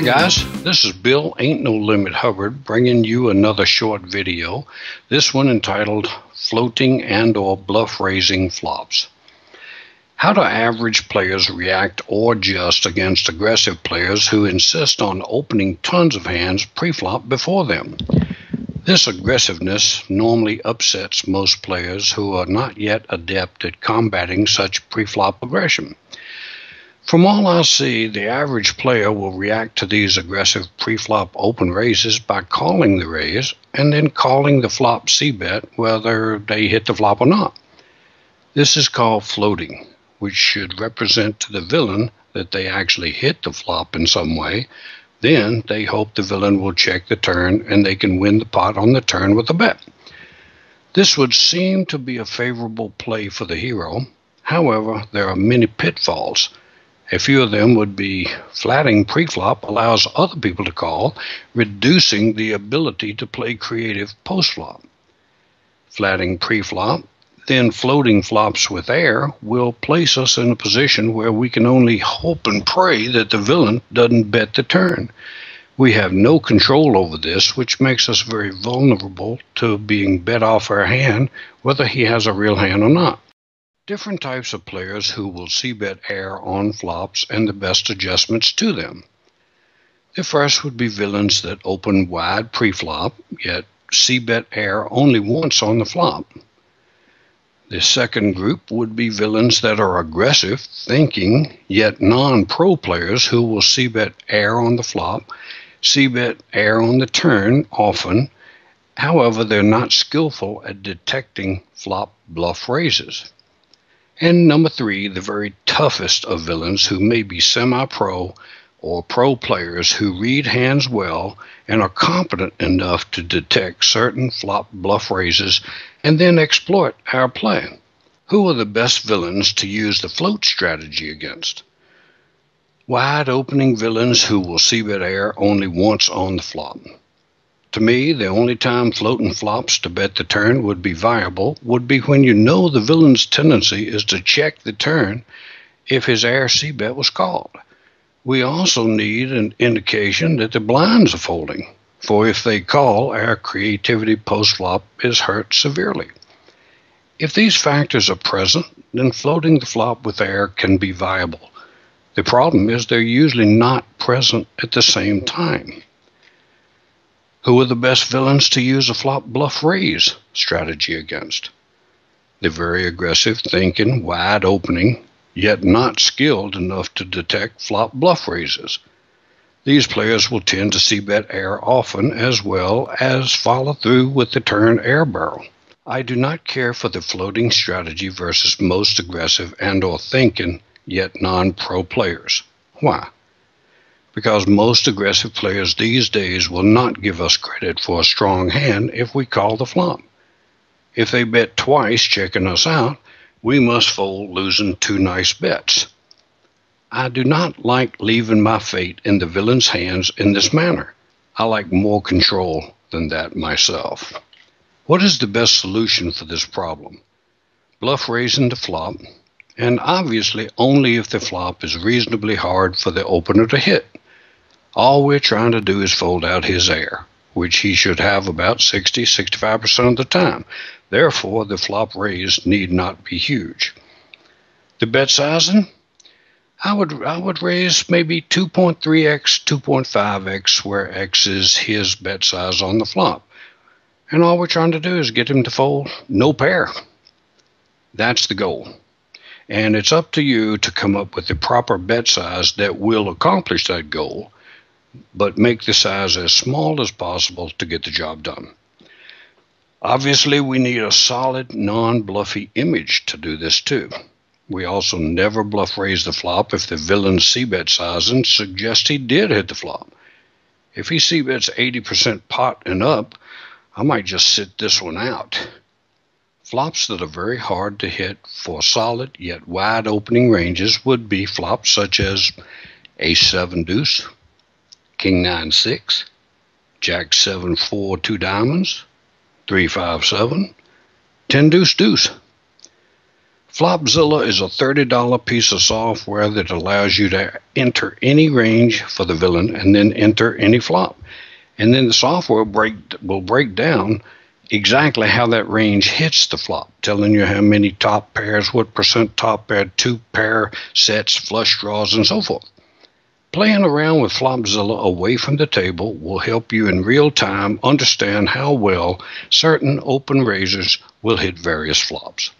guys, this is Bill Ain't No Limit Hubbard bringing you another short video, this one entitled Floating and/or Bluff Raising Flops. How do average players react or adjust against aggressive players who insist on opening tons of hands pre-flop before them? This aggressiveness normally upsets most players who are not yet adept at combating such pre-flop aggression. From all I see, the average player will react to these aggressive pre-flop open raises by calling the raise and then calling the flop c-bet whether they hit the flop or not. This is called floating, which should represent to the villain that they actually hit the flop in some way. Then they hope the villain will check the turn and they can win the pot on the turn with a bet. This would seem to be a favorable play for the hero. However, there are many pitfalls. A few of them would be flatting pre-flop allows other people to call, reducing the ability to play creative post-flop. Flatting pre-flop, then floating flops with air will place us in a position where we can only hope and pray that the villain doesn't bet the turn. We have no control over this, which makes us very vulnerable to being bet off our hand, whether he has a real hand or not. Different types of players who will c-bet air on flops and the best adjustments to them. The first would be villains that open wide pre-flop, yet c-bet air only once on the flop. The second group would be villains that are aggressive, thinking, yet non-pro players who will c-bet air on the flop, c-bet air on the turn often. However, they're not skillful at detecting flop bluff raises. And number three, the very toughest of villains who may be semi-pro or pro players who read hands well and are competent enough to detect certain flop bluff raises and then exploit our play. Who are the best villains to use the float strategy against? Wide opening villains who will c-bet air only once on the flop. To me, the only time floating flops to bet the turn would be viable would be when you know the villain's tendency is to check the turn if his air c-bet was called. We also need an indication that the blinds are folding, for if they call, our creativity post-flop is hurt severely. If these factors are present, then floating the flop with air can be viable. The problem is they're usually not present at the same time. Who are the best villains to use a flop bluff raise strategy against? The very aggressive, thinking, wide opening, yet not skilled enough to detect flop bluff raises. These players will tend to c-bet air often as well as follow through with the turn air barrel. I do not care for the floating strategy versus most aggressive and/or thinking, yet non-pro players. Why? Because most aggressive players these days will not give us credit for a strong hand if we call the flop. If they bet twice checking us out, we must fold, losing two nice bets. I do not like leaving my fate in the villain's hands in this manner. I like more control than that myself. What is the best solution for this problem? Bluff raising the flop, and obviously only if the flop is reasonably hard for the opener to hit. All we're trying to do is fold out his air, which he should have about 60–65% of the time. Therefore, the flop raise need not be huge. The bet sizing? I would raise maybe 2.3x, 2.5x, where x is his bet size on the flop. And all we're trying to do is get him to fold no pair. That's the goal. And it's up to you to come up with the proper bet size that will accomplish that goal, but make the size as small as possible to get the job done. Obviously, we need a solid, non-bluffy image to do this too. We also never bluff raise the flop if the villain's c-bet sizing suggests he did hit the flop. If he c-bets 80% pot and up, I might just sit this one out. Flops that are very hard to hit for solid yet wide opening ranges would be flops such as Ace-7 deuce, King-9-6, Jack-7-4 2 diamonds, 3-5-7, 10 deuce deuce. FlopZilla is a $30 piece of software that allows you to enter any range for the villain and then enter any flop. And then the software will break down exactly how that range hits the flop, telling you how many top pairs, what percent top pair, two pair sets, flush draws, and so forth. Playing around with FlopZilla away from the table will help you in real time understand how well certain open raisers will hit various flops.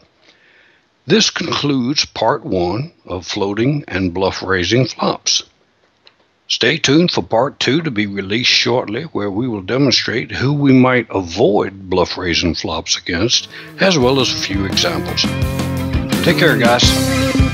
This concludes part 1 of floating and bluff raising flops. Stay tuned for part 2 to be released shortly, where we will demonstrate who we might avoid bluff raising flops against, as well as a few examples. Take care, guys.